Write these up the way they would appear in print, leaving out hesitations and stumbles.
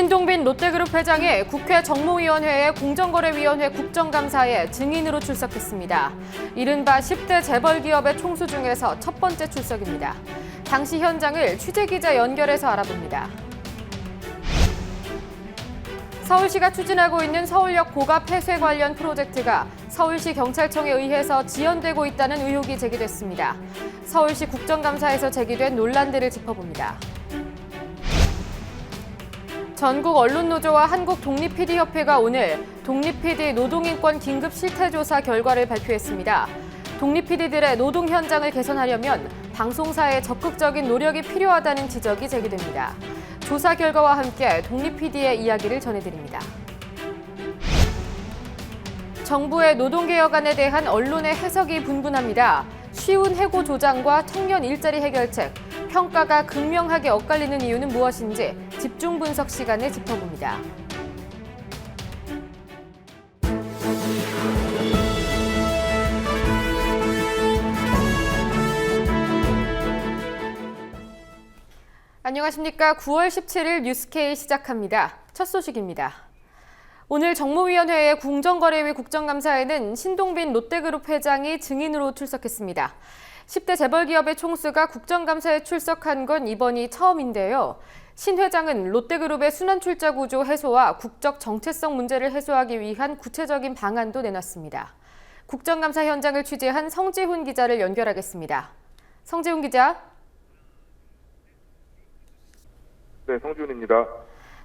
신동빈 롯데그룹 회장이 국회 정무위원회의 공정거래위원회 국정감사에 증인으로 출석했습니다. 이른바 10대 재벌기업의 총수 중에서 첫 번째 출석입니다. 당시 현장을 취재기자 연결해서 알아봅니다. 서울시가 추진하고 있는 서울역 고가 폐쇄 관련 프로젝트가 서울시 경찰청에 의해서 지연되고 있다는 의혹이 제기됐습니다. 서울시 국정감사에서 제기된 논란들을 짚어봅니다. 전국 언론노조와 한국독립PD협회가 오늘 독립PD 노동인권 긴급 실태조사 결과를 발표했습니다. 독립PD들의 노동 현장을 개선하려면 방송사의 적극적인 노력이 필요하다는 지적이 제기됩니다. 조사 결과와 함께 독립PD의 이야기를 전해드립니다. 정부의 노동개혁안에 대한 언론의 해석이 분분합니다. 쉬운 해고 조장과 청년 일자리 해결책, 평가가 극명하게 엇갈리는 이유는 무엇인지 집중 분석 시간에 짚어봅니다. 안녕하십니까. 9월 17일 뉴스K 시작합니다. 첫 소식입니다. 오늘 정무위원회의 공정거래위 국정감사에는 신동빈 롯데그룹 회장이 증인으로 출석했습니다. 10대 재벌기업의 총수가 국정감사에 출석한 건 이번이 처음인데요. 신 회장은 롯데그룹의 순환출자 구조 해소와 국적 정체성 문제를 해소하기 위한 구체적인 방안도 내놨습니다. 국정감사 현장을 취재한 성지훈 기자를 연결하겠습니다. 성지훈 기자. 네, 성지훈입니다.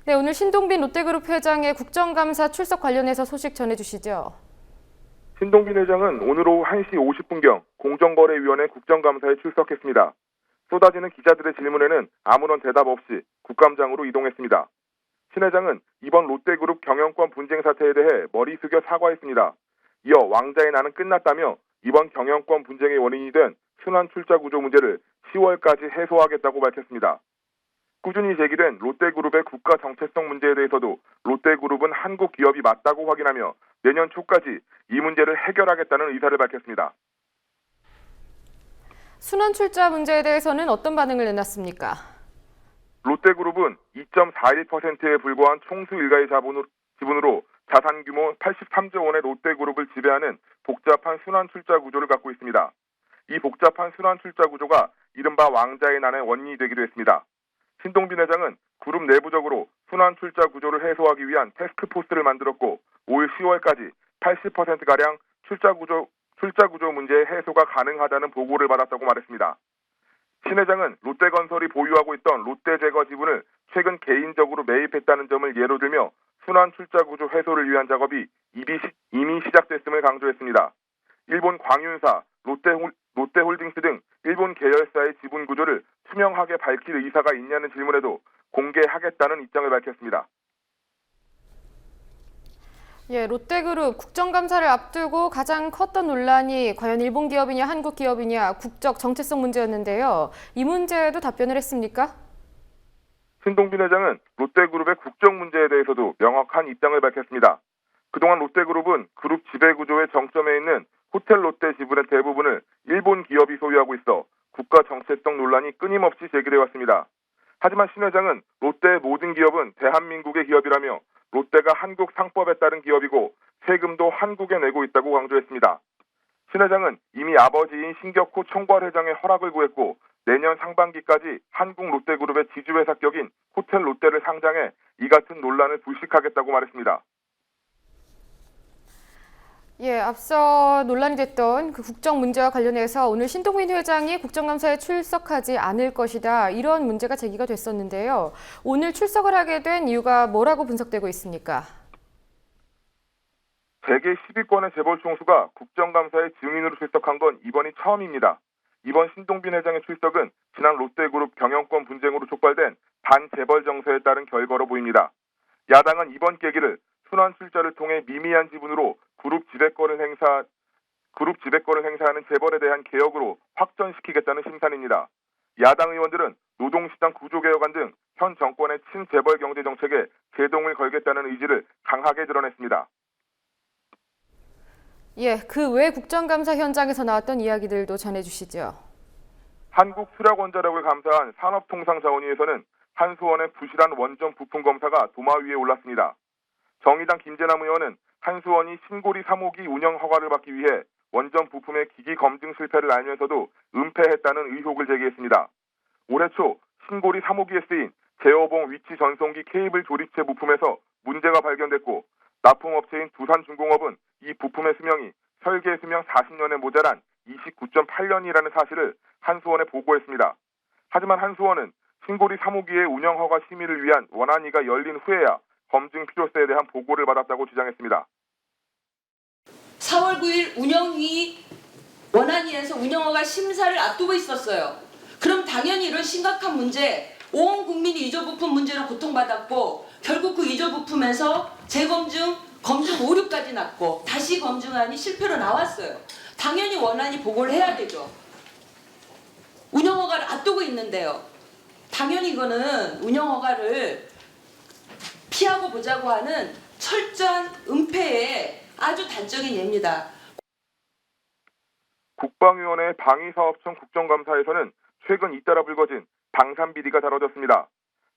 네, 오늘 신동빈 롯데그룹 회장의 국정감사 출석 관련해서 소식 전해주시죠. 신동빈 회장은 오늘 오후 1시 50분경 공정거래위원회 국정감사에 출석했습니다. 쏟아지는 기자들의 질문에는 아무런 대답 없이 국감장으로 이동했습니다. 신 회장은 이번 롯데그룹 경영권 분쟁 사태에 대해 머리 숙여 사과했습니다. 이어 왕자의 난은 끝났다며 이번 경영권 분쟁의 원인이 된 순환출자 구조 문제를 10월까지 해소하겠다고 밝혔습니다. 꾸준히 제기된 롯데그룹의 국가 정체성 문제에 대해서도 롯데그룹은 한국 기업이 맞다고 확인하며 내년 초까지 이 문제를 해결하겠다는 의사를 밝혔습니다. 순환출자 문제에 대해서는 어떤 반응을 내놨습니까? 롯데그룹은 2.41%에 불과한 총수 일가의 지분으로 자산 규모 83조 원의 롯데그룹을 지배하는 복잡한 순환출자 구조를 갖고 있습니다. 이 복잡한 순환출자 구조가 이른바 왕자의 난의 원인이 되기도 했습니다. 신동빈 회장은 그룹 내부적으로 순환출자 구조를 해소하기 위한 태스크포스를 만들었고 올 10월까지 80%가량 출자 구조 문제의 해소가 가능하다는 보고를 받았다고 말했습니다. 신 회장은 롯데건설이 보유하고 있던 롯데제거 지분을 최근 개인적으로 매입했다는 점을 예로 들며 순환출자 구조 해소를 위한 작업이 이미 시작됐음을 강조했습니다. 일본 광윤사, 롯데홀딩스 등 일본 계열사의 지분 구조를 투명하게 밝힐 의사가 있냐는 질문에도 공개하겠다는 입장을 밝혔습니다. 예, 롯데그룹 국정감사를 앞두고 가장 컸던 논란이 과연 일본 기업이냐 한국 기업이냐 국적 정체성 문제였는데요. 이 문제에도 답변을 했습니까? 신동빈 회장은 롯데그룹의 국적 문제에 대해서도 명확한 입장을 밝혔습니다. 그동안 롯데그룹은 그룹 지배구조의 정점에 있는 호텔 롯데 지분의 대부분을 일본 기업이 소유하고 있어 국가 정체성 논란이 끊임없이 제기돼 왔습니다. 하지만 신 회장은 롯데의 모든 기업은 대한민국의 기업이라며 롯데가 한국 상법에 따른 기업이고 세금도 한국에 내고 있다고 강조했습니다. 신 회장은 이미 아버지인 신격호 총괄 회장의 허락을 구했고 내년 상반기까지 한국 롯데그룹의 지주회사 격인 호텔 롯데를 상장해 이 같은 논란을 불식하겠다고 말했습니다. 예, 앞서 논란이 됐던 그 국정 문제와 관련해서 오늘 신동빈 회장이 국정감사에 출석하지 않을 것이다. 이런 문제가 제기가 됐었는데요. 오늘 출석을 하게 된 이유가 뭐라고 분석되고 있습니까? 세계 10위권의 재벌 총수가 국정감사에 증인으로 출석한 건 이번이 처음입니다. 이번 신동빈 회장의 출석은 지난 롯데그룹 경영권 분쟁으로 촉발된 반재벌 정서에 따른 결과로 보입니다. 야당은 이번 계기를 순환출자를 통해 미미한 지분으로 그룹 지배권을 행사하는 재벌에 대한 개혁으로 확전시키겠다는 심산입니다. 야당 의원들은 노동시장 구조개혁안 등 현 정권의 친재벌 경제 정책에 제동을 걸겠다는 의지를 강하게 드러냈습니다. 예, 그 외 국정감사 현장에서 나왔던 이야기들도 전해주시죠. 한국수력원자력을 감사한 산업통상자원위에서는 한수원의 부실한 원전 부품 검사가 도마 위에 올랐습니다. 정의당 김재남 의원은 한수원이 신고리 3호기 운영 허가를 받기 위해 원전 부품의 기기 검증 실패를 알면서도 은폐했다는 의혹을 제기했습니다. 올해 초 신고리 3호기에 쓰인 제어봉 위치 전송기 케이블 조립체 부품에서 문제가 발견됐고 납품업체인 두산중공업은 이 부품의 수명이 설계 수명 40년에 모자란 29.8년이라는 사실을 한수원에 보고했습니다. 하지만 한수원은 신고리 3호기의 운영 허가 심의를 위한 원안위가 열린 후에야 검증 필요성에 대한 보고를 받았다고 주장했습니다. 4월 9일 운영위 원안위에서 운영허가 심사를 앞두고 있었어요. 그럼 당연히 이런 심각한 문제, 온 국민이 이조 부품 문제로 고통받았고 결국 그 이조 부품에서 재검증, 검증 오류까지 났고 다시 검증안이 실패로 나왔어요. 당연히 원안위 보고를 해야 되죠. 운영허가를 앞두고 있는데요. 당연히 이거는 운영허가를 피하고 보자고 하는 철저한 은폐의 아주 단적인 예입니다. 국방위원회 방위사업청 국정감사에서는 최근 잇따라 불거진 방산비리가 다뤄졌습니다.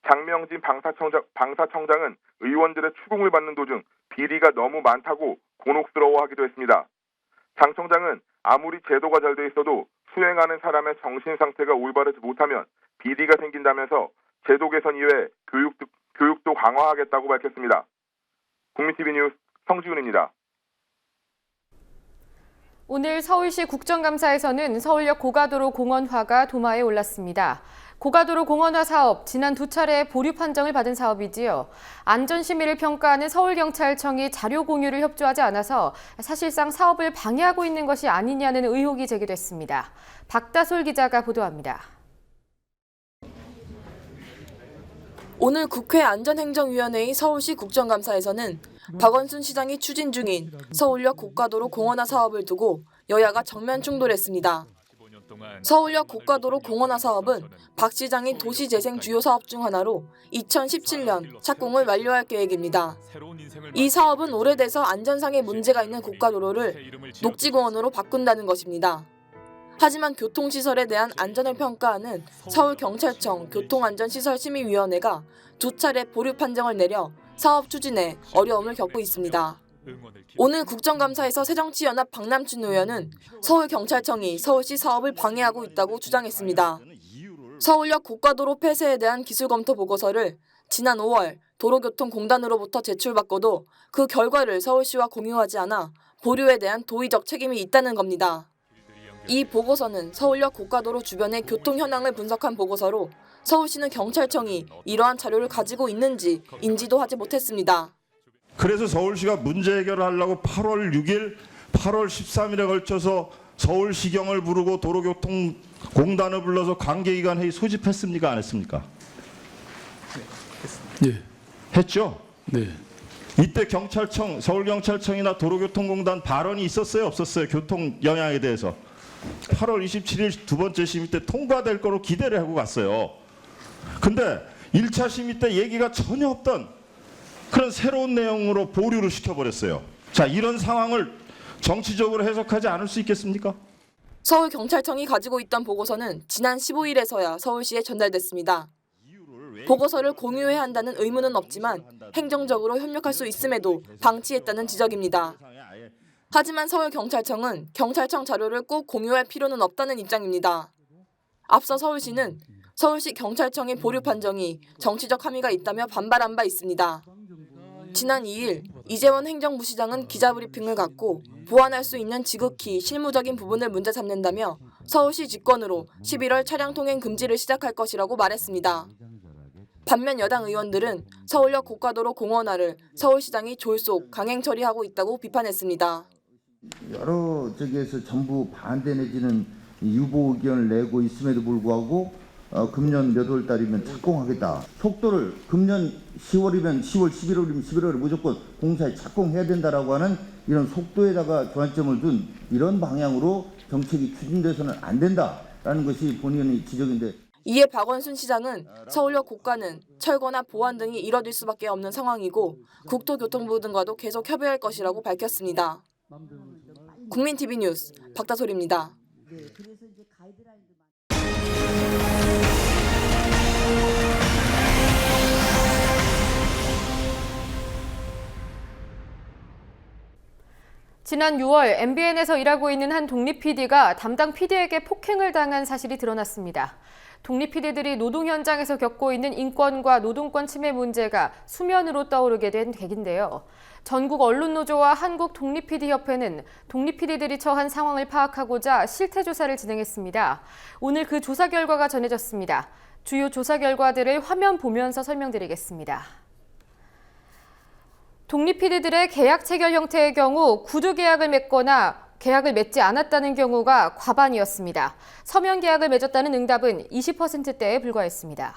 장명진 방사청장은 의원들의 추궁을 받는 도중 비리가 너무 많다고 곤혹스러워하기도 했습니다. 장 청장은 아무리 제도가 잘 돼 있어도 수행하는 사람의 정신 상태가 올바르지 못하면 비리가 생긴다면서 제도 개선 이외에 교육도 강화하겠다고 밝혔습니다. 국민TV 뉴스 성지훈입니다. 오늘 서울시 국정감사에서는 서울역 고가도로 공원화가 도마에 올랐습니다. 고가도로 공원화 사업, 지난 2차례 보류 판정을 받은 사업이지요. 안전심의를 평가하는 서울경찰청이 자료 공유를 협조하지 않아서 사실상 사업을 방해하고 있는 것이 아니냐는 의혹이 제기됐습니다. 박다솔 기자가 보도합니다. 오늘 국회 안전행정위원회의 서울시 국정감사에서는 박원순 시장이 추진 중인 서울역 고가도로 공원화 사업을 두고 여야가 정면 충돌했습니다. 서울역 고가도로 공원화 사업은 박 시장이 도시재생 주요 사업 중 하나로 2017년 착공을 완료할 계획입니다. 이 사업은 오래돼서 안전상의 문제가 있는 고가도로를 녹지공원으로 바꾼다는 것입니다. 하지만 교통시설에 대한 안전을 평가하는 서울경찰청 교통안전시설심의위원회가 2차례 보류 판정을 내려 사업 추진에 어려움을 겪고 있습니다. 오늘 국정감사에서 새정치연합 박남춘 의원은 서울경찰청이 서울시 사업을 방해하고 있다고 주장했습니다. 서울역 고가도로 폐쇄에 대한 기술검토 보고서를 지난 5월 도로교통공단으로부터 제출받고도 그 결과를 서울시와 공유하지 않아 보류에 대한 도의적 책임이 있다는 겁니다. 이 보고서는 서울역 고가도로 주변의 교통 현황을 분석한 보고서로 서울시는 경찰청이 이러한 자료를 가지고 있는지 인지도 하지 못했습니다. 그래서 서울시가 문제 해결을 하려고 8월 6일, 8월 13일에 걸쳐서 서울시경을 부르고 도로교통공단을 불러서 관계기관 회의 소집했습니까? 안 했습니까? 네. 했죠? 네. 이때 경찰청, 서울경찰청이나 도로교통공단 발언이 있었어요? 없었어요? 교통 영향에 대해서. 8월 27일 두 번째 심의 때 통과될 거로 기대를 하고 갔어요. 근데 1차 심의 때 얘기가 전혀 없던 그런 새로운 내용으로 보류를 시켜버렸어요. 자, 이런 상황을 정치적으로 해석하지 않을 수 있겠습니까? 서울경찰청이 가지고 있던 보고서는 지난 15일에서야 서울시에 전달됐습니다. 보고서를 공유해야 한다는 의무는 없지만 행정적으로 협력할 수 있음에도 방치했다는 지적입니다. 하지만 서울경찰청은 경찰청 자료를 꼭 공유할 필요는 없다는 입장입니다. 앞서 서울시는 서울시 경찰청의 보류 판정이 정치적 함의가 있다며 반발한 바 있습니다. 지난 2일 이재원 행정부시장은 기자브리핑을 갖고 보완할 수 있는 지극히 실무적인 부분을 문제 삼는다며 서울시 직권으로 11월 차량 통행 금지를 시작할 것이라고 말했습니다. 반면 여당 의원들은 서울역 고가도로 공원화를 서울시장이 졸속 강행 처리하고 있다고 비판했습니다. 여러 쪽에서 전부 반대 내지는 유보 의견을 내고 있음에도 불구하고 금년 몇 월 달이면 착공하겠다. 속도를 금년 10월이면 10월, 11월이면 11월에 무조건 공사에 착공해야 된다라고 하는 이런 속도에다가 주안점을 둔 이런 방향으로 정책이 추진돼서는 안 된다라는 것이 본인의 지적인데. 이에 박원순 시장은 서울역 고가는 철거나 보완 등이 이뤄질 수밖에 없는 상황이고 국토교통부 등과도 계속 협의할 것이라고 밝혔습니다. 국민TV 뉴스 박다솔입니다. 지난 6월 MBN에서 일하고 있는 한 독립 PD가 담당 PD에게 폭행을 당한 사실이 드러났습니다. 독립 PD들이 노동 현장에서 겪고 있는 인권과 노동권 침해 문제가 수면으로 떠오르게 된 계기인데요. 전국 언론노조와 한국독립PD협회는 독립 PD들이 처한 상황을 파악하고자 실태 조사를 진행했습니다. 오늘 그 조사 결과가 전해졌습니다. 주요 조사 결과들을 화면 보면서 설명드리겠습니다. 독립 PD들의 계약 체결 형태의 경우 구두 계약을 맺거나 계약을 맺지 않았다는 경우가 과반이었습니다. 서면 계약을 맺었다는 응답은 20%대에 불과했습니다.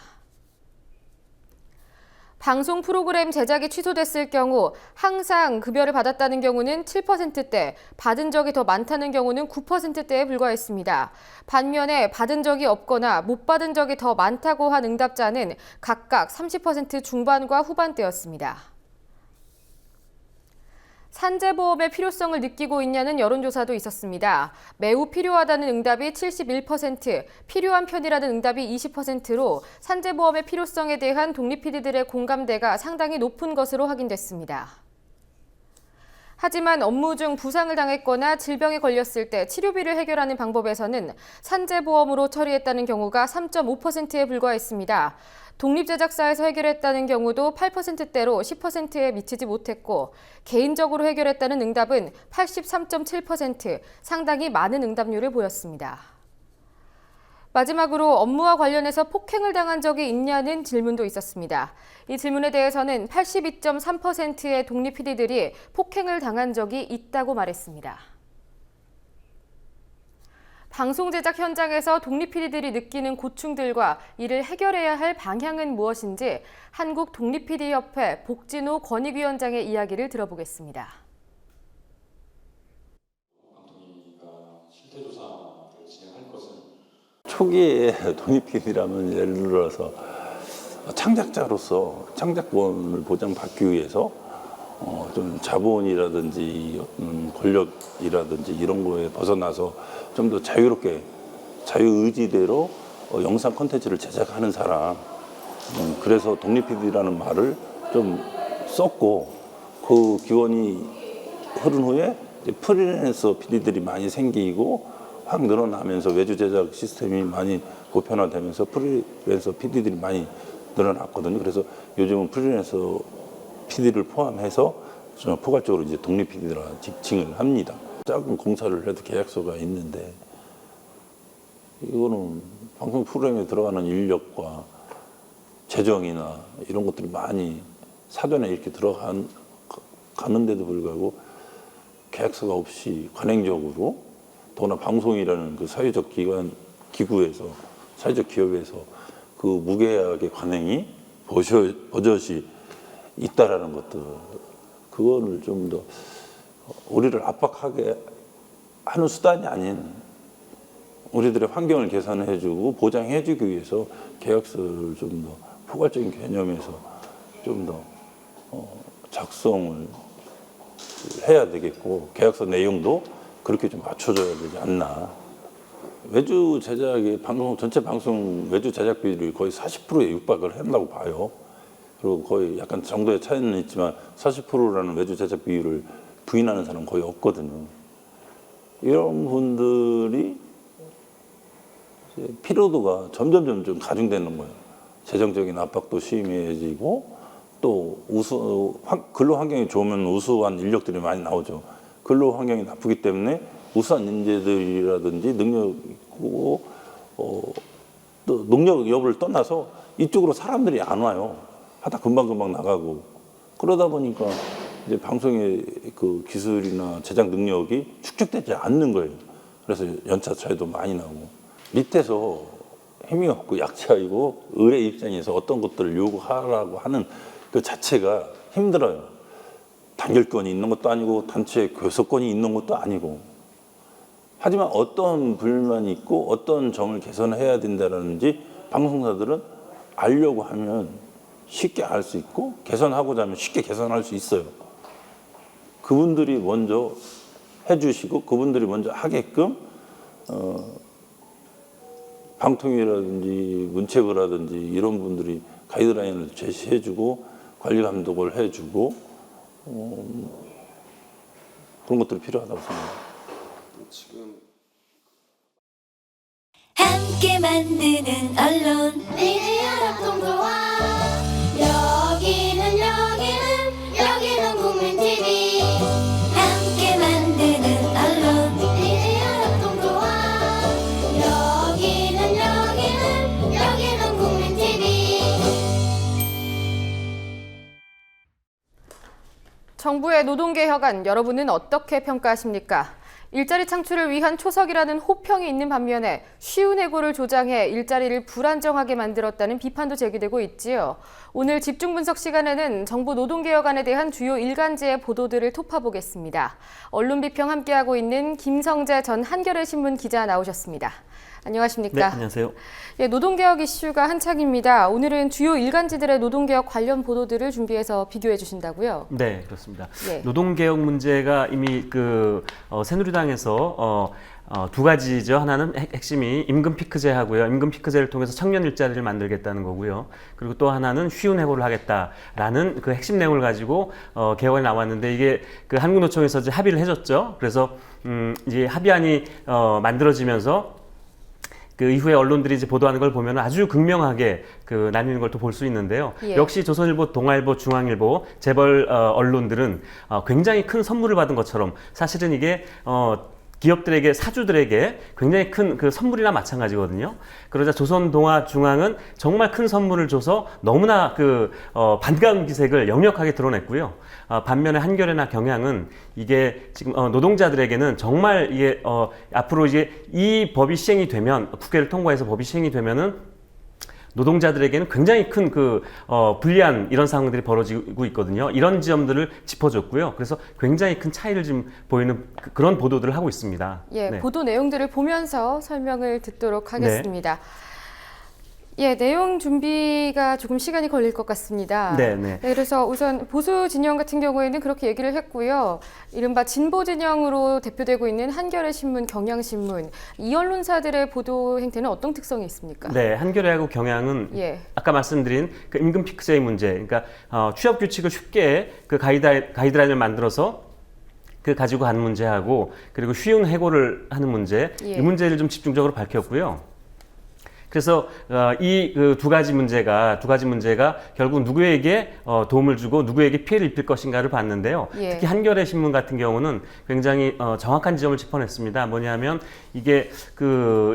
방송 프로그램 제작이 취소됐을 경우 항상 급여를 받았다는 경우는 7%대, 받은 적이 더 많다는 경우는 9%대에 불과했습니다. 반면에 받은 적이 없거나 못 받은 적이 더 많다고 한 응답자는 각각 30% 중반과 후반대였습니다. 산재보험의 필요성을 느끼고 있냐는 여론조사도 있었습니다. 매우 필요하다는 응답이 71%, 필요한 편이라는 응답이 20%로 산재보험의 필요성에 대한 독립 PD들의 공감대가 상당히 높은 것으로 확인됐습니다. 하지만 업무 중 부상을 당했거나 질병에 걸렸을 때 치료비를 해결하는 방법에서는 산재보험으로 처리했다는 경우가 3.5%에 불과했습니다. 독립제작사에서 해결했다는 경우도 8%대로 10%에 미치지 못했고 개인적으로 해결했다는 응답은 83.7%, 상당히 많은 응답률을 보였습니다. 마지막으로 업무와 관련해서 폭행을 당한 적이 있냐는 질문도 있었습니다. 이 질문에 대해서는 82.3%의 독립 PD들이 폭행을 당한 적이 있다고 말했습니다. 방송 제작 현장에서 독립 PD들이 느끼는 고충들과 이를 해결해야 할 방향은 무엇인지 한국독립PD협회 복진호 권익위원장의 이야기를 들어보겠습니다. 초기에 독립 PD라면 예를 들어서 창작자로서 창작권을 보장받기 위해서 좀 자본이라든지 권력이라든지 이런 거에 벗어나서 좀 더 자유롭게 자유의지대로 영상 콘텐츠를 제작하는 사람, 그래서 독립 PD라는 말을 좀 썼고, 그 기원이 흐른 후에 이제 프리랜서 PD들이 많이 생기고 확 늘어나면서 외주 제작 시스템이 많이 보편화되면서 프리랜서 PD들이 많이 늘어났거든요. 그래서 요즘은 프리랜서 PD를 포함해서 포괄적으로 이제 독립 PD라는 지칭을 합니다. 작은 공사를 해도 계약서가 있는데, 이거는 방송 프로그램에 들어가는 인력과 재정이나 이런 것들이 많이 사전에 이렇게 가는데도 불구하고 계약서가 없이 관행적으로, 더구나 방송이라는 그 사회적 기구에서, 사회적 기업에서 그 무계약의 관행이 버젓이 있다라는 것들, 그거를 좀 더 우리를 압박하게 하는 수단이 아닌 우리들의 환경을 개선해주고 보장해주기 위해서 계약서를 좀 더 포괄적인 개념에서 좀 더 작성을 해야 되겠고, 계약서 내용도 그렇게 좀 맞춰줘야 되지 않나. 외주 제작이 전체 방송 외주 제작비율이 거의 40%에 육박을 한다고 봐요. 그리고 거의 약간 정도의 차이는 있지만 40%라는 외주 제작 비율을 부인하는 사람은 거의 없거든요. 이런 분들이 이제 피로도가 점점 좀 가중되는 거예요. 재정적인 압박도 심해지고, 또 근로 환경이 좋으면 우수한 인력들이 많이 나오죠. 근로 환경이 나쁘기 때문에 우수한 인재들이라든지 능력 있고 또 능력 여부를 떠나서 이쪽으로 사람들이 안 와요. 하다 금방 나가고, 그러다 보니까 이제 방송의 그 기술이나 제작 능력이 축적되지 않는 거예요. 그래서 연차 차이도 많이 나고, 밑에서 힘이 없고 약자이고 의뢰 입장에서 어떤 것들을 요구하라고 하는 그 자체가 힘들어요. 단결권이 있는 것도 아니고 단체 교섭권이 있는 것도 아니고. 하지만 어떤 불만이 있고 어떤 점을 개선해야 된다는지 방송사들은 알려고 하면 쉽게 알 수 있고, 개선하고자 하면 쉽게 개선할 수 있어요. 그분들이 먼저 해주시고 그분들이 먼저 하게끔 방통위라든지 문체부라든지 이런 분들이 가이드라인을 제시해주고 관리 감독을 해주고 그런 것들이 필요하다고 생각합니다. 함께 만드는 언론 미디어 협동조합 여기는 국민 TV 함께 만드는 언론 미디어 협동조합 여기는 국민 TV. 정부의 노동개혁안 여러분은 어떻게 평가하십니까? 일자리 창출을 위한 초석이라는 호평이 있는 반면에 쉬운 해고를 조장해 일자리를 불안정하게 만들었다는 비판도 제기되고 있지요. 오늘 집중 분석 시간에는 정부 노동개혁안에 대한 주요 일간지의 보도들을 톱파보겠습니다. 언론 비평 함께하고 있는 김성재 전 한겨레 신문 기자 나오셨습니다. 안녕하십니까? 네, 안녕하세요. 예, 노동개혁 이슈가 한창입니다. 오늘은 주요 일간지들의 노동개혁 관련 보도들을 준비해서 비교해 주신다고요? 네, 그렇습니다. 예. 노동개혁 문제가 이미 새누리당에서 두 가지죠. 하나는 핵심이 임금 피크제하고요. 임금 피크제를 통해서 청년 일자리를 만들겠다는 거고요. 그리고 또 하나는 쉬운 해고를 하겠다라는 그 핵심 내용을 가지고 개혁안이 나왔는데 이게 그 한국노총에서 이제 합의를 해줬죠. 그래서 이제 합의안이 만들어지면서 그 이후에 언론들이 이제 보도하는 걸 보면 아주 극명하게 그 나뉘는 걸 또 볼 수 있는데요. 예. 역시 조선일보, 동아일보, 중앙일보 재벌 언론들은 굉장히 큰 선물을 받은 것처럼 사실은 이게 기업들에게 사주들에게 굉장히 큰 그 선물이나 마찬가지거든요. 그러자 조선, 동아, 중앙은 정말 큰 선물을 줘서 너무나 반가운 기색을 역력하게 드러냈고요. 반면에 한겨레나 경향은 이게 지금 노동자들에게는 정말 이게 앞으로 이제 이 법이 시행이 되면 국회를 통과해서 법이 시행이 되면은 노동자들에게는 굉장히 큰 불리한 이런 상황들이 벌어지고 있거든요. 이런 지점들을 짚어줬고요. 그래서 굉장히 큰 차이를 지금 보이는 그런 보도들을 하고 있습니다. 예, 네. 보도 내용들을 보면서 설명을 듣도록 하겠습니다. 예, 내용 준비가 조금 시간이 걸릴 것 같습니다. 네. 그래서 우선 보수 진영 같은 경우에는 그렇게 얘기를 했고요. 이른바 진보 진영으로 대표되고 있는 한겨레 신문, 경향신문 이 언론사들의 보도 행태는 어떤 특성이 있습니까? 네, 한겨레하고 경향은 예. 아까 말씀드린 그 임금 피크제의 문제, 그러니까 취업 규칙을 쉽게 그 가이드라인을 만들어서 그 가지고 가는 문제하고 그리고 쉬운 해고를 하는 문제, 예. 이 문제를 좀 집중적으로 밝혔고요. 그래서 이 두 가지 문제가 결국 누구에게 도움을 주고 누구에게 피해를 입힐 것인가를 봤는데요. 예. 특히 한겨레 신문 같은 경우는 굉장히 정확한 지점을 짚어냈습니다. 뭐냐면 이게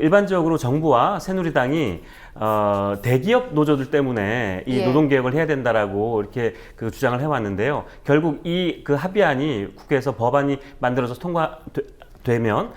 일반적으로 정부와 새누리당이 대기업 노조들 때문에 이 예. 노동개혁을 해야 된다라고 이렇게 주장을 해왔는데요. 결국 이 합의안이 국회에서 법안이 만들어져서 통과되면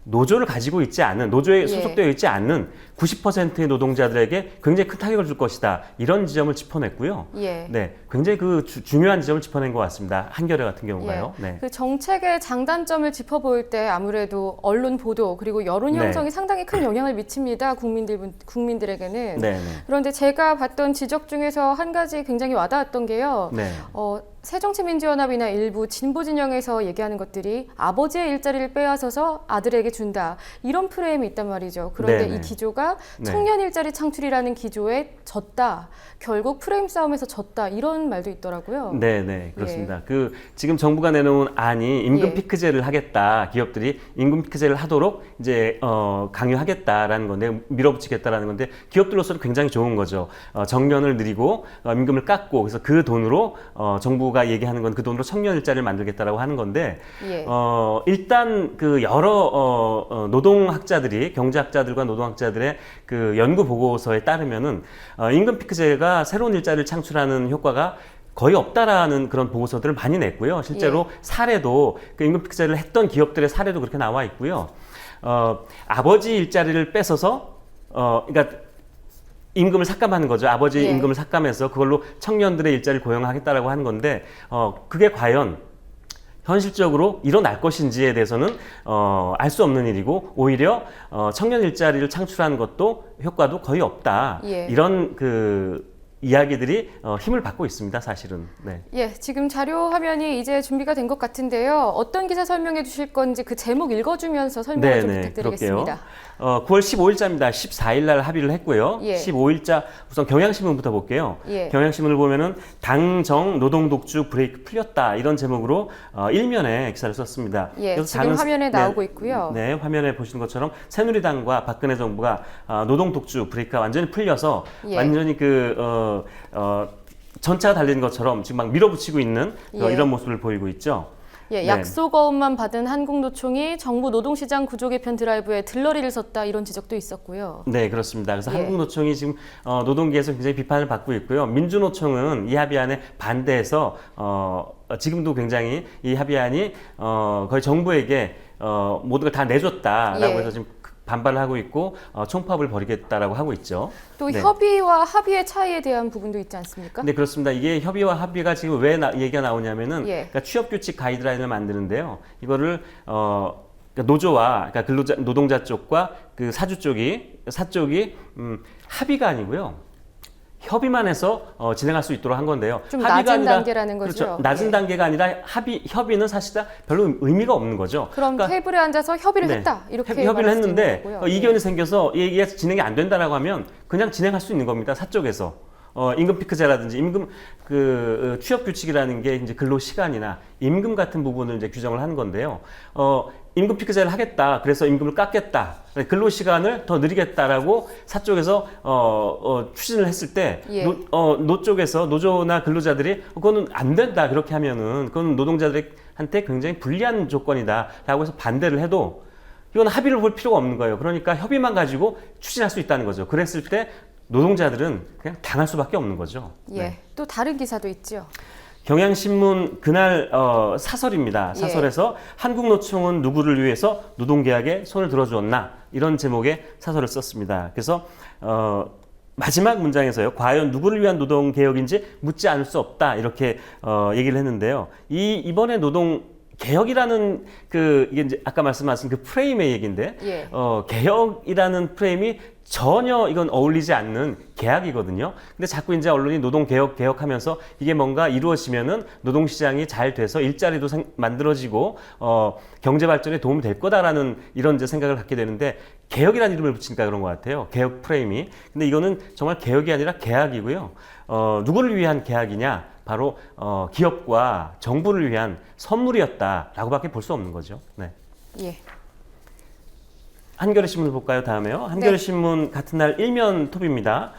노조를 가지고 있지 않은, 노조에 소속되어 있지 않는 90%의 노동자들에게 굉장히 큰 타격을 줄 것이다. 이런 지점을 짚어냈고요. 예. 네, 굉장히 중요한 지점을 짚어낸 것 같습니다. 한겨레 같은 경우가요. 예. 네. 그 정책의 장단점을 짚어볼 때 아무래도 언론 보도 그리고 여론 형성이 네. 상당히 큰 영향을 미칩니다. 국민들에게는. 네. 그런데 제가 봤던 지적 중에서 한 가지 굉장히 와닿았던 게요. 네. 새정치민주연합이나 일부 진보 진영에서 얘기하는 것들이 아버지의 일자리를 빼앗아서 아들에게 준다. 이런 프레임이 있단 말이죠. 그런데 네네. 이 기조가 네. 청년 일자리 창출이라는 기조에 졌다. 결국 프레임 싸움에서 졌다. 이런 말도 있더라고요. 네, 그렇습니다. 지금 정부가 내놓은 안이 임금 예. 피크제를 하겠다. 기업들이 임금 피크제를 하도록 이제 강요하겠다라는 건데, 밀어붙이겠다라는 건데, 기업들로서는 굉장히 좋은 거죠. 정년을 늘리고 임금을 깎고, 그래서 그 돈으로 정부가 얘기하는 건 그 돈으로 청년 일자리를 만들겠다라고 하는 건데, 예. 일단 여러 노동학자들이, 경제학자들과 노동학자들의 연구 보고서에 따르면은 임금 피크제가 새로운 일자리를 창출하는 효과가 거의 없다라는 그런 보고서들을 많이 냈고요. 실제로 사례도 임금 피크제를 했던 기업들의 사례도 그렇게 나와 있고요. 아버지 일자리를 뺏어서 그러니까 임금을 삭감하는 거죠. 아버지 예. 임금을 삭감해서 그걸로 청년들의 일자리를 고용하겠다라고 하는 건데 그게 과연 현실적으로 일어날 것인지에 대해서는 알 수 없는 일이고 오히려 청년 일자리를 창출하는 것도 효과도 거의 없다. 예. 이런 이야기들이 힘을 받고 있습니다, 사실은. 네. 예, 지금 자료 화면이 이제 준비가 된 것 같은데요. 어떤 기사 설명해 주실 건지 그 제목 읽어주면서 설명을 좀 부탁드리겠습니다. 9월 15일자입니다. 14일 날 합의를 했고요. 예. 15일자 우선 경향신문부터 볼게요. 예. 경향신문을 보면은 당정 노동 독주 브레이크 풀렸다 이런 제목으로 일면에 기사를 썼습니다. 예, 그래서 지금 화면에 나오고 있고요. 네, 화면에 보시는 것처럼 새누리당과 박근혜 정부가 노동 독주 브레이크가 완전히 풀려서 예. 완전히 전차가 달리는 것처럼 지금 막 밀어붙이고 있는 예. 이런 모습을 보이고 있죠. 예, 네. 약속어음만 받은 한국노총이 정부 노동시장 구조 개편 드라이브에 들러리를 섰다 이런 지적도 있었고요. 네, 그렇습니다. 그래서 예. 한국노총이 지금 노동계에서 굉장히 비판을 받고 있고요. 민주노총은 이 합의안에 반대해서 지금도 굉장히 이 합의안이 거의 정부에게 모든 걸 다 내줬다라고 예. 해서 지금 반발을 하고 있고 총파업을 벌이겠다라고 하고 있죠. 또 네. 협의와 합의의 차이에 대한 부분도 있지 않습니까? 네, 그렇습니다. 이게 협의와 합의가 지금 왜 얘기가 나오냐면은 예. 그러니까 취업규칙 가이드라인을 만드는데요. 이거를 그러니까 노조와 그러니까 노동자 쪽과 그 사쪽이 합의가 아니고요. 협의만 해서 진행할 수 있도록 한 건데요. 좀 합의가 낮은 단계라는 거죠. 그렇죠. 낮은 예. 단계가 아니라 협의는 사실상 별로 의미가 없는 거죠. 그럼 그러니까 테이블에 앉아서 협의를 네. 했다 이렇게 협의를 말할 수 있는 했는데 거고요. 이견이 생겨서 얘기가 진행이 안 된다라고 하면 그냥 진행할 수 있는 겁니다. 사쪽에서 임금 피크제라든지 임금 취업 규칙이라는 게 이제 근로 시간이나 임금 같은 부분을 이제 규정을 하는 건데요. 임금 피크제를 하겠다. 그래서 임금을 깎겠다. 근로 시간을 더 느리겠다라고 사쪽에서 추진을 했을 때 예. 노 쪽에서 노조나 근로자들이 그거는 안 된다. 그렇게 하면은 그건 노동자들한테 굉장히 불리한 조건이다라고 해서 반대를 해도 이건 합의를 볼 필요가 없는 거예요. 그러니까 협의만 가지고 추진할 수 있다는 거죠. 그랬을 때 노동자들은 그냥 당할 수밖에 없는 거죠. 예, 네. 또 다른 기사도 있죠. 경향신문 그날 사설입니다. 사설에서 한국노총은 누구를 위해서 노동계약에 손을 들어주었나 이런 제목의 사설을 썼습니다. 그래서 마지막 문장에서요. 과연 누구를 위한 노동개혁인지 묻지 않을 수 없다 이렇게 얘기를 했는데요. 이번에 노동 개혁이라는 이게 이제 아까 말씀하신 그 프레임의 얘기인데 예. 개혁이라는 프레임이 전혀 이건 어울리지 않는 계약이거든요. 근데 자꾸 이제 언론이 노동 개혁하면서 이게 뭔가 이루어지면은 노동 시장이 잘 돼서 일자리도 만들어지고 경제 발전에 도움이 될 거다라는 이런 이제 생각을 갖게 되는데 개혁이라는 이름을 붙이니까 그런 것 같아요. 개혁 프레임이. 근데 이거는 정말 개혁이 아니라 계약이고요. 누구를 위한 계약이냐? 바로 기업과 정부를 위한 선물이었다라고밖에 볼 수 없는 거죠. 네. 예. 한겨레 신문을 볼까요? 다음에요. 한겨레 신문 같은 날 일면 톱입니다.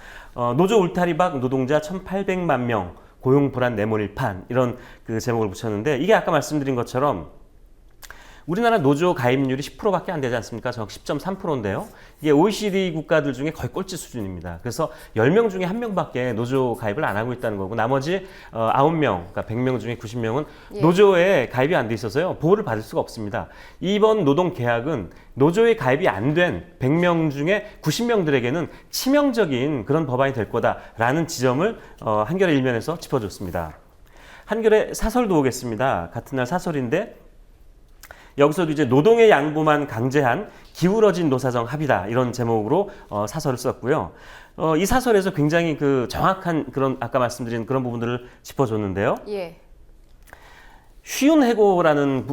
노조 울타리박 노동자 1,800만 명 고용 불안 내몰일판 이런 그 제목을 붙였는데 이게 아까 말씀드린 것처럼 우리나라 노조 가입률이 10%밖에 안 되지 않습니까? 정확히 10.3%인데요. 이게 OECD 국가들 중에 거의 꼴찌 수준입니다. 그래서 10명 중에 1명밖에 노조 가입을 안 하고 있다는 거고 나머지 9명, 그러니까 100명 중에 90명은 예. 노조에 가입이 안 돼 있어서요. 보호를 받을 수가 없습니다. 이번 노동 계약은 노조에 가입이 안 된 100명 중에 90명들에게는 치명적인 그런 법안이 될 거다라는 지점을 한겨레 일면에서 짚어줬습니다. 한겨레 사설도 오겠습니다. 같은 날 사설인데 여기서도 이제 노동의 양보만 강제한 기울어진 노사정 합의다 이런 제목으로 사설을 썼고요. 이 사설에서 굉장히 정확한 그런 아까 말씀드린 그런 부분들을 짚어줬는데요. 예. 쉬운 해고라는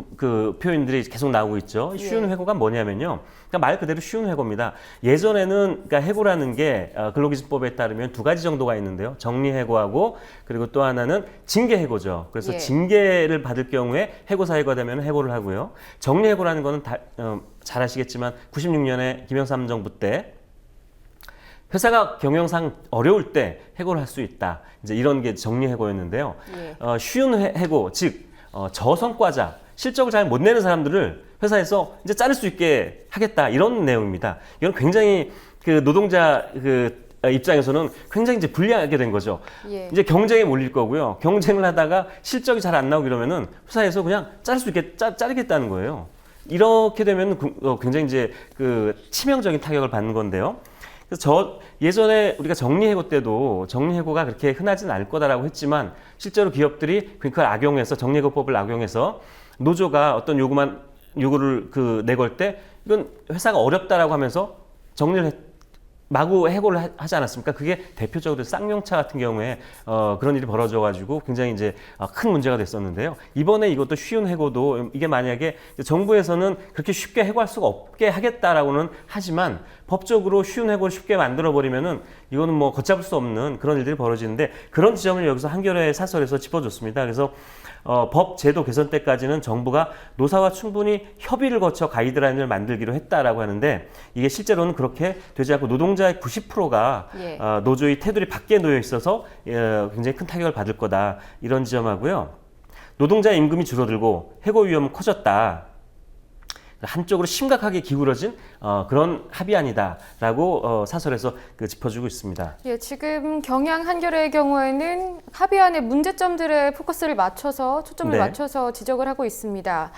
표현들이 계속 나오고 있죠. 예. 쉬운 해고가 뭐냐면요. 그러니까 말 그대로 쉬운 해고입니다. 예전에는 그러니까 해고라는 게 근로기준법에 따르면 두 가지 정도가 있는데요. 정리해고하고 그리고 또 하나는 징계해고죠. 그래서 예. 징계를 받을 경우에 해고 사유가 되면 해고를 하고요. 정리해고라는 거는 잘 아시겠지만 96년에 김영삼 정부 때 회사가 경영상 어려울 때 해고를 할 수 있다. 이제 이런 게 정리해고였는데요. 예. 쉬운 해고, 즉 저성과자, 실적을 잘 못 내는 사람들을 회사에서 이제 자를 수 있게 하겠다 이런 내용입니다. 이건 굉장히 노동자 입장에서는 굉장히 이제 불리하게 된 거죠. 예. 이제 경쟁에 몰릴 거고요. 경쟁을 하다가 실적이 잘 안 나오고 이러면은 회사에서 그냥 자를 수 있게 자르겠다는 거예요. 이렇게 되면 굉장히 이제 치명적인 타격을 받는 건데요. 그래서 예전에 우리가 정리해고 때도 정리해고가 그렇게 흔하지는 않을 거다라고 했지만 실제로 기업들이 그걸 악용해서 정리해고법을 악용해서 노조가 어떤 요구를 내걸 때 이건 회사가 어렵다라고 하면서 정리를 마구 해고를 하지 않았습니까? 그게 대표적으로 쌍용차 같은 경우에 그런 일이 벌어져가지고 굉장히 이제 큰 문제가 됐었는데요. 이번에 이것도 쉬운 해고도 이게 만약에 정부에서는 그렇게 쉽게 해고할 수가 없게 하겠다라고는 하지만 법적으로 쉬운 해고를 쉽게 만들어 버리면은 이거는 뭐 걷잡을 수 없는 그런 일들이 벌어지는데 그런 지점을 여기서 한겨레 사설에서 짚어줬습니다. 그래서 법 제도 개선 때까지는 정부가 노사와 충분히 협의를 거쳐 가이드라인을 만들기로 했다라고 하는데 이게 실제로는 그렇게 되지 않고 노동자의 90%가 예. 노조의 테두리 밖에 놓여 있어서 굉장히 큰 타격을 받을 거다 이런 지점하고요. 노동자의 임금이 줄어들고 해고 위험은 커졌다. 한쪽으로 심각하게 기울어진 그런 합의안이다라고 사설에서 짚어주고 있습니다. 예, 지금 경향 한겨레의 경우에는 합의안의 문제점들에 포커스를 맞춰서 초점을 네. 맞춰서 지적을 하고 있습니다.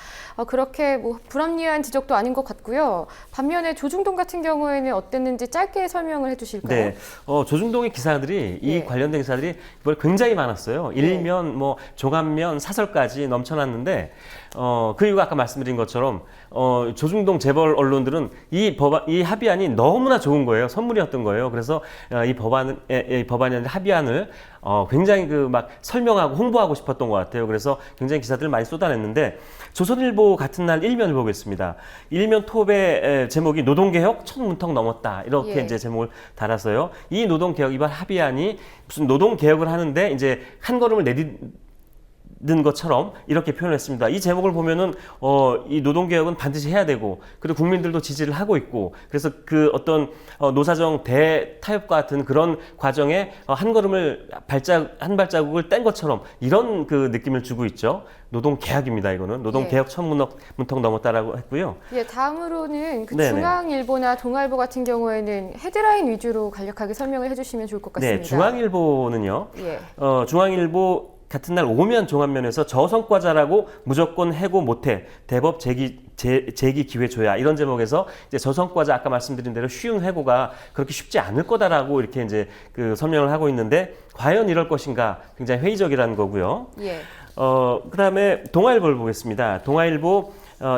그렇게 뭐 불합리한 지적도 아닌 것 같고요. 반면에 조중동 같은 경우에는 어땠는지 짧게 설명을 해주실까요? 네, 조중동의 기사들이 이 예. 관련된 기사들이 이번에 굉장히 많았어요. 일면, 뭐 종합면, 사설까지 넘쳐났는데 그 이유가 아까 말씀드린 것처럼 조중동 재벌 언론들은 이 합의안이 너무나 좋은 거예요. 선물이었던 거예요. 그래서 이 법안의 합의안을 굉장히 막 설명하고 홍보하고 싶었던 것 같아요. 그래서 굉장히 기사들을 많이 쏟아냈는데 조선일보 같은 날 일면을 보겠습니다. 일면 톱의 제목이 노동개혁 첫 문턱 넘었다 이렇게 예. 이제 제목을 달았어요. 이 노동개혁 이번 합의안이 무슨 노동개혁을 하는데 이제 한 걸음을 는 것처럼 이렇게 표현했습니다. 이 제목을 보면은 이 노동개혁은 반드시 해야 되고 그리고 국민들도 지지를 하고 있고 그래서 그 어떤 노사정 대타협과 같은 그런 과정에 한 걸음을 한 발자국을 뗀 것처럼 이런 그 느낌을 주고 있죠. 노동개혁입니다. 이거는 노동개혁 첫 문턱 넘었다라고 했고요. 예, 다음으로는 그 네네. 중앙일보나 동아일보 같은 경우에는 헤드라인 위주로 간략하게 설명을 해주시면 좋을 것 같습니다. 네, 중앙일보는요. 예. 중앙일보 같은 날 오면 종합면에서 저성과자라고 무조건 해고 못해 대법 제기 기회 줘야 이런 제목에서 이제 저성과자 아까 말씀드린 대로 쉬운 해고가 그렇게 쉽지 않을 거다라고 이렇게 이제 그 설명을 하고 있는데 과연 이럴 것인가 굉장히 회의적이라는 거고요. 예. 그다음에 동아일보를 보겠습니다. 동아일보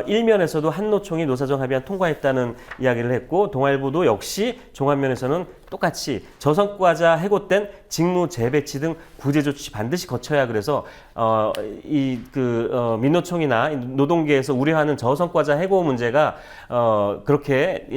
일면에서도 한노총이 노사정 합의안 통과했다는 이야기를 했고 동아일보도 역시 종합면에서는 똑같이 저성과자 해고된 직무 재배치 등 구제 조치 반드시 거쳐야 그래서 민노총이나 노동계에서 우려하는 저성과자 해고 문제가 그렇게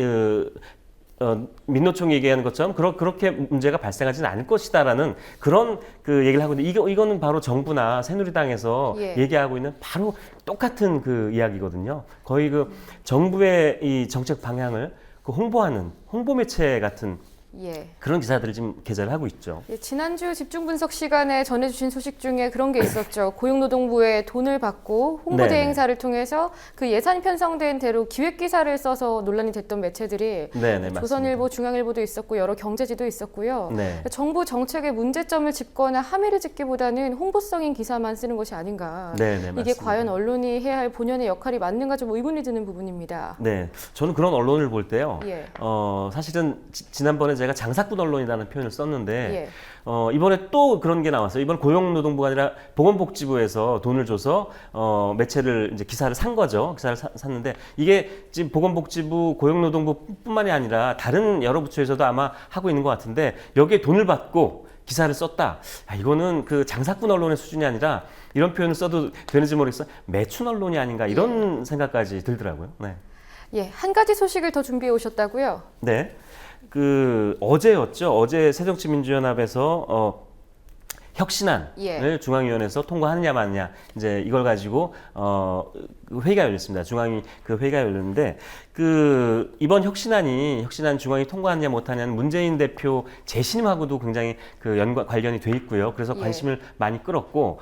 민노총이 얘기하는 것처럼 그렇게 문제가 발생하지는 않을 것이다라는 그런 그 얘기를 하고 있는데 이거는 바로 정부나 새누리당에서 예. 얘기하고 있는 바로 똑같은 그 이야기거든요. 거의 그 정부의 이 정책 방향을 그 홍보하는 홍보 매체 같은 예. 그런 기사들을 지금 게재를 하고 있죠. 예, 지난주 집중 분석 시간에 전해주신 소식 중에 그런 게 있었죠. 고용노동부에 돈을 받고 홍보대 네네. 행사를 통해서 그 예산 편성된 대로 기획 기사를 써서 논란이 됐던 매체들이 네네, 조선일보, 맞습니다. 중앙일보도 있었고 여러 경제지도 있었고요. 네. 정부 정책의 문제점을 짚거나 함의를 짚기보다는 홍보성인 기사만 쓰는 것이 아닌가. 네네, 이게 맞습니다. 과연 언론이 해야 할 본연의 역할이 맞는가 좀 의문이 드는 부분입니다. 네, 저는 그런 언론을 볼 때요. 예. 사실은 지난번에 제가 장사꾼 언론이라는 표현을 썼는데 예. 이번에 또 그런 게 나왔어요. 이번 고용노동부가 아니라 보건복지부에서 돈을 줘서 매체를 이제 기사를 산 거죠. 기사를 샀는데 이게 지금 보건복지부, 고용노동부뿐만이 아니라 다른 여러 부처에서도 아마 하고 있는 것 같은데 여기에 돈을 받고 기사를 썼다. 이거는 그 장사꾼 언론의 수준이 아니라 이런 표현을 써도 되는지 모르겠어요. 매춘 언론이 아닌가 이런 생각까지 들더라고요. 네. 예, 한 가지 소식을 더 준비해 오셨다고요? 네. 어제였죠. 어제 새정치민주연합에서 혁신안을 예. 중앙위원회에서 통과하느냐 마느냐 이제 이걸 가지고 회의가 열렸습니다. 중앙위 그 회의가 열렸는데 이번 혁신안 중앙이 통과하느냐 못하냐는 문재인 대표 재신임하고도 굉장히 관련이 돼 있고요. 그래서 관심을 많이 끌었고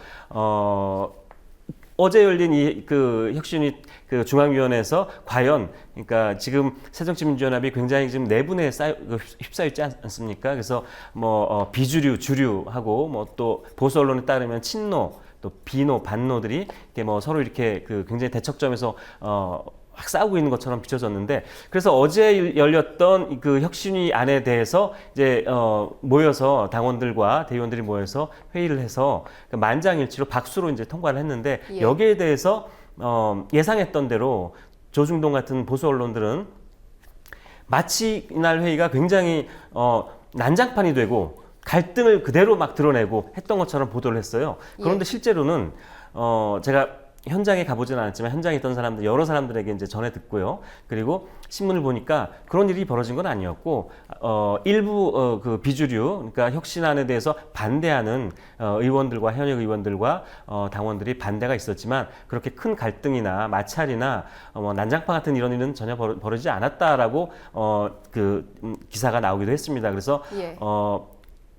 어제 열린 혁신위 중앙위원회에서 과연 그러니까 지금 새정치민주연합이 굉장히 지금 내분에 휩싸여 있지 않습니까? 그래서 비주류, 주류하고 또 보수 언론에 따르면 친노, 또 비노, 반노들이 이렇게 서로 이렇게 굉장히 대척점에서 막 싸우고 있는 것처럼 비춰졌는데 그래서 어제 열렸던 그 혁신위 안에 대해서 이제 모여서 당원들과 대의원들이 모여서 회의를 해서 만장일치로 박수로 이제 통과를 했는데 여기에 대해서 예상했던 대로 조중동 같은 보수 언론들은 마치 이날 회의가 굉장히 난장판이 되고 갈등을 그대로 막 드러내고 했던 것처럼 보도를 했어요. 그런데 실제로는 제가 현장에 가보지는 않았지만 현장에 있던 사람들 여러 사람들에게 이제 전해 듣고요. 그리고 신문을 보니까 그런 일이 벌어진 건 아니었고 일부 그 비주류 그러니까 혁신안에 대해서 반대하는 의원들과 현역 의원들과 당원들이 반대가 있었지만 그렇게 큰 갈등이나 마찰이나 난장판 같은 이런 일은 전혀 벌어지지 않았다라고 기사가 나오기도 했습니다. 그래서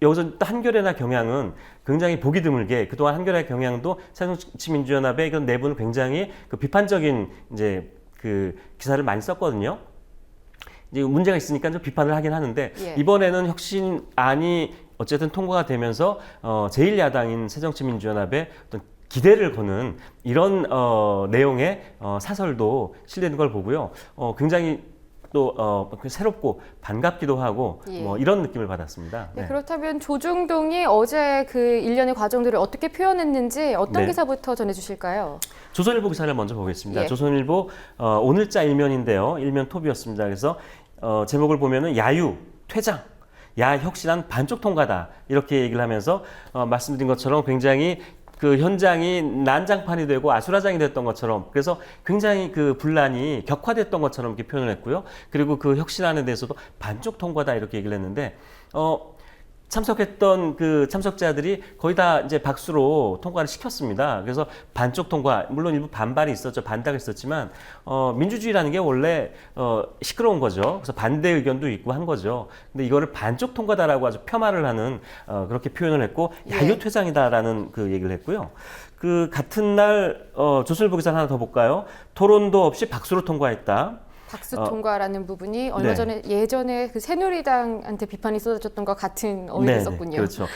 여기서 또 한겨레나 경향은 굉장히 보기 드물게 그동안 한겨레 경향도 새정치민주연합의 이런 내부는 굉장히 그 비판적인 이제 그 기사를 많이 썼거든요. 이제 문제가 있으니까 좀 비판을 하긴 하는데 이번에는 혁신안이 어쨌든 통과가 되면서 제1야당인 새정치민주연합의 어떤 기대를 거는 이런 내용의 사설도 실리는 걸 보고요. 굉장히 또 새롭고 반갑기도 하고 뭐 이런 느낌을 받았습니다. 네, 그렇다면 조중동이 어제 그 일련의 과정들을 어떻게 표현했는지 어떤 기사부터 전해주실까요? 조선일보 기사를 먼저 보겠습니다. 조선일보 오늘자 일면인데요. 일면 톱이었습니다. 그래서 제목을 보면은 야유 퇴장, 야 혁신안 반쪽 통과다 이렇게 얘기를 하면서 말씀드린 것처럼 굉장히 그 현장이 난장판이 되고 아수라장이 됐던 것처럼 그래서 굉장히 그 분란이 격화됐던 것처럼 이렇게 표현을 했고요. 그리고 그 혁신안에 대해서도 반쪽 통과다 이렇게 얘기를 했는데 참석했던 그 참석자들이 거의 다 이제 박수로 통과를 시켰습니다. 그래서 반쪽 통과, 물론 일부 반발이 있었죠. 반대가 있었지만 민주주의라는 게 원래 시끄러운 거죠. 그래서 반대 의견도 있고 한 거죠. 근데 이거를 반쪽 통과다라고 아주 폄하를 하는 그렇게 표현을 했고 야유퇴장이다라는 그 얘기를 했고요. 그 같은 날 조선일보 기사 하나 더 볼까요? 토론도 없이 박수로 통과했다. 박수 통과라는 부분이 얼마 전에 예전에 그 새누리당한테 비판이 쏟아졌던 것 같은 어휘를 썼군요. 그렇죠.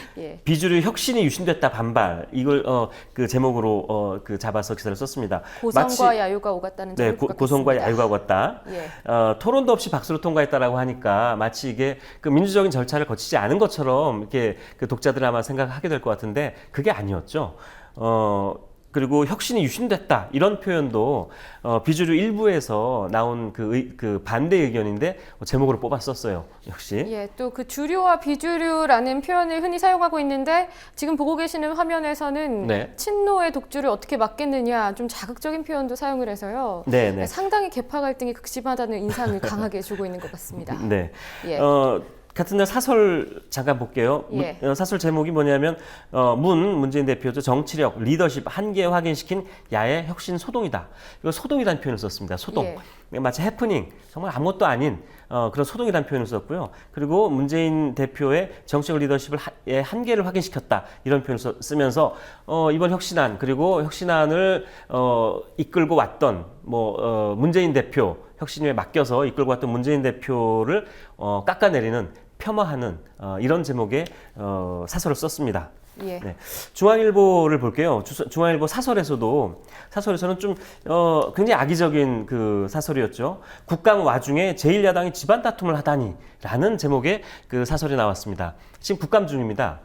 비주류 혁신이 유신됐다 반발 이걸 그 제목으로 그 잡아서 기사를 썼습니다. 고성과 야유가 오갔다는 점을 고성과 야유가 오갔다. 토론도 없이 박수로 통과했다라고 하니까 마치 이게 그 민주적인 절차를 거치지 않은 것처럼 이렇게 그 독자들 아마 생각하게 될 것 같은데 그게 아니었죠. 그리고 혁신이 유신됐다 이런 표현도 비주류 일부에서 나온 그 반대 의견인데 제목으로 뽑았었어요. 역시. 또 그 주류와 비주류라는 표현을 흔히 사용하고 있는데 지금 보고 계시는 화면에서는 친노의 독주를 어떻게 막겠느냐 좀 자극적인 표현도 사용을 해서요. 상당히 계파 갈등이 극심하다는 인상을 강하게 주고 있는 것 같습니다. 같은 날 사설 잠깐 볼게요. 사설 제목이 뭐냐면 문재인 대표도 정치력, 리더십 한계 확인시킨 야의 혁신 소동이다. 이거 소동이라는 표현을 썼습니다. 소동. 마치 해프닝, 정말 아무것도 아닌 그런 소동이라는 표현을 썼고요. 그리고 문재인 대표의 정치적 리더십을 한계를 확인시켰다. 이런 표현을 쓰면서 이번 혁신안 그리고 혁신안을 이끌고 왔던 문재인 대표 혁신위에 맡겨서 이끌고 왔던 문재인 대표를 깎아내리는 폄하하는 이런 제목의 사설을 썼습니다. 중앙일보를 볼게요. 중앙일보 사설에서는 좀 굉장히 악의적인 그 사설이었죠. 국감 와중에 제1야당이 집안 다툼을 하다니라는 제목의 그 사설이 나왔습니다. 지금 국감 중입니다.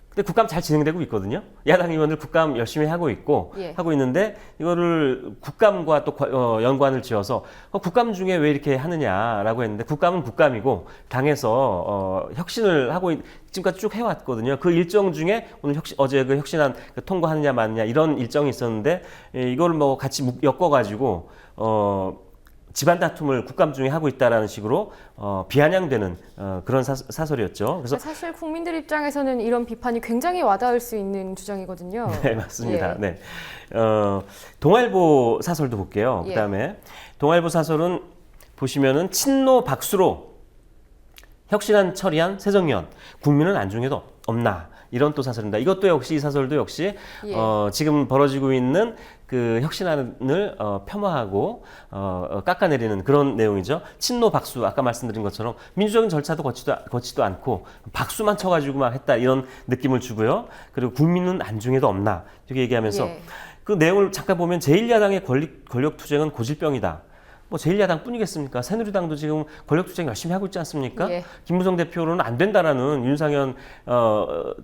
근데 국감 잘 진행되고 있거든요. 야당 의원들 국감 열심히 하고 있고 하고 있는데 이거를 국감과 또 연관을 지어서 국감 중에 왜 이렇게 하느냐라고 했는데 국감은 국감이고 당에서 혁신을 하고 지금까지 쭉 해왔거든요. 그 일정 중에 오늘 어제 그 혁신안 통과하느냐 마느냐 이런 일정이 있었는데 이걸 같이 엮어가지고 집안 다툼을 국감 중에 하고 있다라는 식으로 비아냥되는 그런 사설이었죠. 그래서 사실 국민들 입장에서는 이런 비판이 굉장히 와닿을 수 있는 주장이거든요. 네, 맞습니다. 동아일보 사설도 볼게요. 그다음에 동아일보 사설은 보시면은 친노 박수로 혁신안 처리한 새정연 국민은 안중에도 없나 이런 또 사설입니다. 이것도 역시 이 사설도 역시 지금 벌어지고 있는 그 혁신안을 폄하하고 깎아내리는 그런 내용이죠. 친노 박수 아까 말씀드린 것처럼 민주적인 절차도 거치도 않고 박수만 쳐가지고 막 했다 이런 느낌을 주고요. 그리고 국민은 안중에도 없나 이렇게 얘기하면서 그 내용을 잠깐 보면 제1야당의 권력 투쟁은 고질병이다. 제1야당 뿐이겠습니까? 새누리당도 지금 권력투쟁 열심히 하고 있지 않습니까? 김무성 대표로는 안 된다라는 윤상현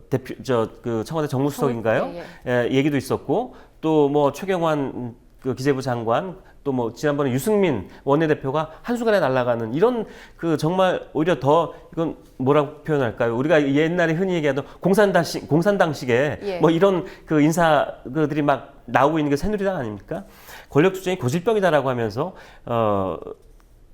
대표, 그 청와대 정무수석인가요? 얘기도 있었고, 또 최경환 그 기재부 장관, 또 뭐 지난번에 유승민 원내대표가 한순간에 날아가는 이런 그 정말 오히려 더 이건 뭐라고 표현할까요? 우리가 옛날에 흔히 얘기하던 공산당식의 예. 뭐 이런 그 인사들이 막 나오고 있는 게 새누리당 아닙니까? 권력 투쟁이 고질병이다라고 하면서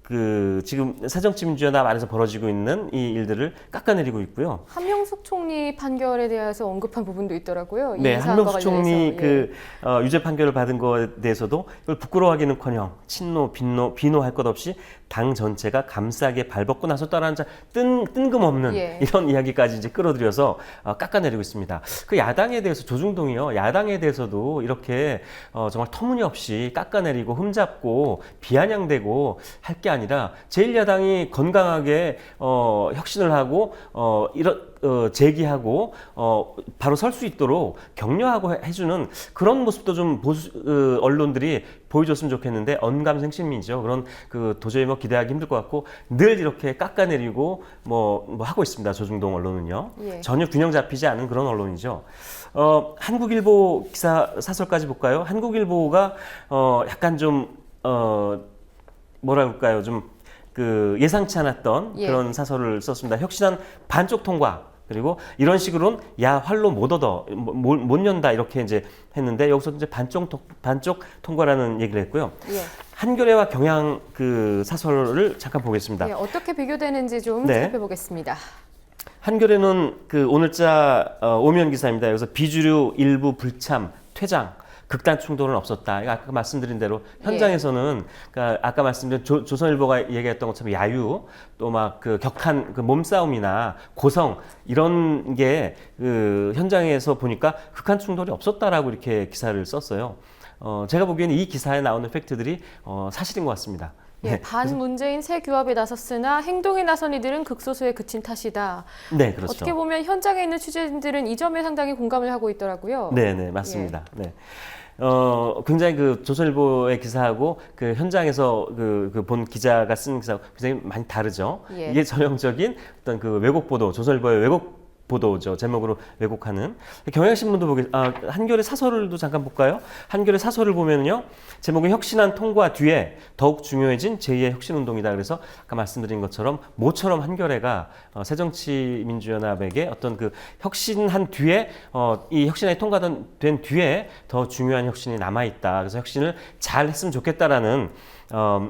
그 지금 새정치민주연합 안에서 벌어지고 있는 이 일들을 깎아내리고 있고요. 한명숙 총리 판결에 대해서 언급한 부분도 있더라고요. 이 네, 사안과 한명숙 총리 관련해서. 예. 유죄 판결을 받은 것에 대해서도 이걸 부끄러워하기는커녕 친노, 비노할 것 없이 당 전체가 감싸게 발벗고 나섰다라는 뜬금없는 예. 이런 이야기까지 이제 끌어들여서 깎아내리고 있습니다. 그 야당에 대해서 조중동이요, 야당에 대해서도 이렇게 정말 터무니없이 깎아내리고 흠잡고 비아냥대고 할 게 아니라 제1야당이 건강하게 혁신을 하고 제기하고 바로 설 수 있도록 격려하고 해주는 그런 모습도 좀 보수 언론들이 보여줬으면 좋겠는데 언감생심이죠. 그런 그 도저히 뭐 기대하기 힘들 것 같고 늘 이렇게 깎아내리고 뭐 하고 있습니다. 조중동 언론은요. 예. 전혀 균형 잡히지 않은 그런 언론이죠. 한국일보 기사 사설까지 볼까요? 한국일보가 약간 좀 뭐라 그럴까요? 좀 그 예상치 않았던 예. 그런 사설을 썼습니다. 혁신안 반쪽 통과. 그리고 이런 식으로는 야 활로 못 얻어 못 연다 이렇게 이제 했는데 여기서 이제 반쪽 통과라는 얘기를 했고요. 예. 한겨레와 경향 그 사설을 잠깐 보겠습니다. 예, 어떻게 비교되는지 좀 네. 살펴보겠습니다. 한겨레는 그 오늘자 오면 기사입니다. 여기서 비주류 일부 불참 퇴장. 극단 충돌은 없었다. 아까 말씀드린 대로 현장에서는 그러니까 아까 말씀드린 조선일보가 얘기했던 것처럼 야유 또 막 그 격한 그 몸싸움이나 고성 이런 게 그 현장에서 보니까 극한 충돌이 없었다라고 이렇게 기사를 썼어요. 제가 보기에는 이 기사에 나오는 팩트들이 사실인 것 같습니다. 예, 반문재인 새 규합에 나섰으나 행동에 나선 이들은 극소수에 그친 탓이다. 네, 그렇죠. 어떻게 보면 현장에 있는 취재진들은 이 점에 상당히 공감을 하고 있더라고요. 네, 맞습니다. 네. 굉장히 그 조선일보의 기사하고 그 현장에서 그 본 기자가 쓴 기사하고 굉장히 많이 다르죠. 예. 이게 전형적인 어떤 그 왜곡 보도, 조선일보의 왜곡 보도죠. 제목으로 왜곡하는. 경향신문도 한겨레 사설도 잠깐 볼까요? 한겨레 사설을 보면요. 제목은 혁신안 통과 뒤에 더욱 중요해진 제2의 혁신운동이다. 그래서 아까 말씀드린 것처럼 모처럼 한겨레가 새정치민주연합에게 어떤 그 혁신한 뒤에 이 혁신안이 통과된 뒤에 더 중요한 혁신이 남아있다. 그래서 혁신을 잘 했으면 좋겠다라는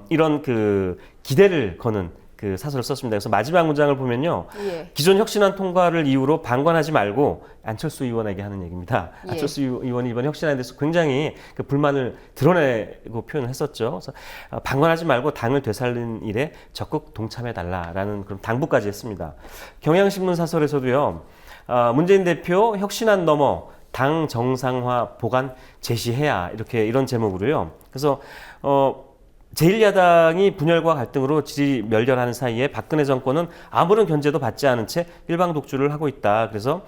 이런 그 기대를 거는 그 사설을 썼습니다. 그래서 마지막 문장을 보면요. 예. 기존 혁신안 통과를 이유로 방관하지 말고 안철수 의원에게 하는 얘기입니다. 예. 안철수 의원이 이번 혁신안에 대해서 굉장히 그 불만을 드러내고 표현을 했었죠. 그래서 방관하지 말고 당을 되살린 일에 적극 동참해달라라는 그런 당부까지 했습니다. 경향신문 사설에서도요. 문재인 대표 혁신안 넘어 당 정상화 보관 제시해야 이런 제목으로요. 그래서 제1야당이 분열과 갈등으로 지지 멸렬하는 사이에 박근혜 정권은 아무런 견제도 받지 않은 채 일방 독주를 하고 있다. 그래서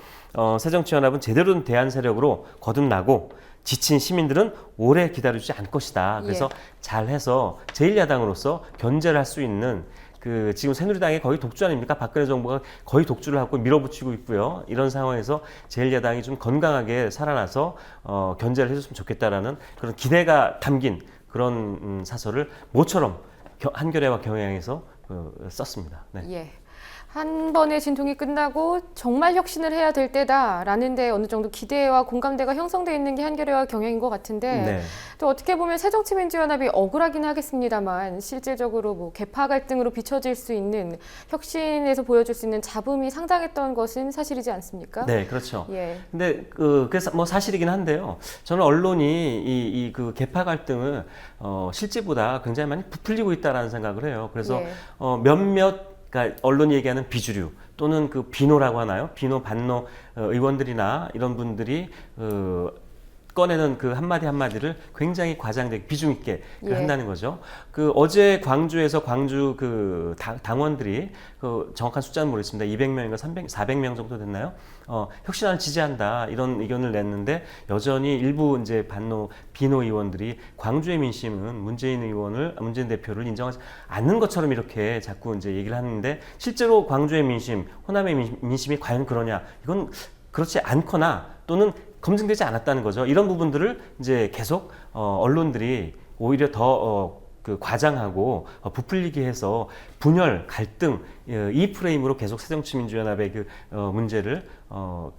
새정치연합은 제대로 된 대안 세력으로 거듭나고 지친 시민들은 오래 기다리지 않을 것이다. 그래서 예. 잘해서 제1야당으로서 견제를 할 수 있는 그 지금 새누리당이 거의 독주 아닙니까? 박근혜 정부가 거의 독주를 하고 밀어붙이고 있고요. 이런 상황에서 제1야당이 좀 건강하게 살아나서 견제를 해줬으면 좋겠다라는 그런 기대가 담긴 그런 사설을 모처럼 한겨레와 경향에서 썼습니다. 네. 예. 한 번의 진통이 끝나고 정말 혁신을 해야 될 때다라는 데 어느 정도 기대와 공감대가 형성되어 있는 게 한겨레와 경향인 것 같은데 네. 또 어떻게 보면 새정치민주연합이 억울하긴 하겠습니다만 실질적으로 뭐 계파 갈등으로 비춰질 수 있는 혁신에서 보여줄 수 있는 잡음이 상당했던 것은 사실이지 않습니까? 네, 그렇죠. 예. 근데 그래서 뭐 사실이긴 한데요. 저는 언론이 그 계파 갈등을 실제보다 굉장히 많이 부풀리고 있다라는 생각을 해요. 그래서 예. 그러니까 언론이 얘기하는 비주류 또는 그 비노라고 하나요? 비노 반노 의원들이나 이런 분들이 꺼내는 그 한마디 한마디를 굉장히 과장되게 비중 있게 예. 한다는 거죠. 그 어제 광주에서 광주 그 당원들이 그 정확한 숫자는 모르겠습니다. 200명인가 400명 정도 됐나요? 혁신안을 지지한다 이런 의견을 냈는데 여전히 일부 이제 비노 의원들이 광주의 민심은 문재인 대표를 인정하지 않는 것처럼 이렇게 자꾸 이제 얘기를 하는데 실제로 광주의 민심, 호남의 민심이 과연 그러냐? 이건 그렇지 않거나 또는 검증되지 않았다는 거죠. 이런 부분들을 이제 계속 언론들이 오히려 더 과장하고 부풀리게 해서 분열, 갈등 이 프레임으로 계속 새정치민주연합의 그 문제를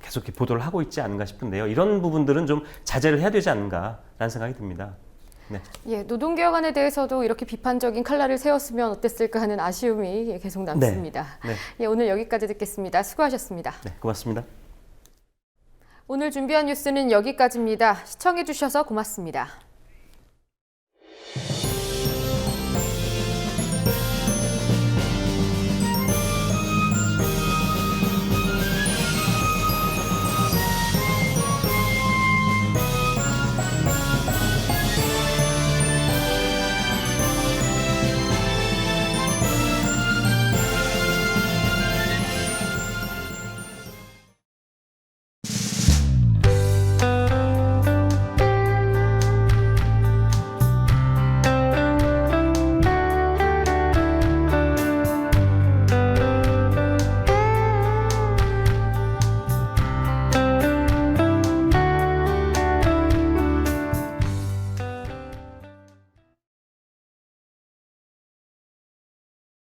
계속 이렇게 보도를 하고 있지 않은가 싶은데요. 이런 부분들은 좀 자제를 해야 되지 않은가라는 생각이 듭니다. 네. 예, 노동개혁안에 대해서도 이렇게 비판적인 칼날을 세웠으면 어땠을까 하는 아쉬움이 계속 남습니다. 네. 예, 오늘 여기까지 듣겠습니다. 수고하셨습니다. 네, 고맙습니다. 오늘 준비한 뉴스는 여기까지입니다. 시청해주셔서 고맙습니다.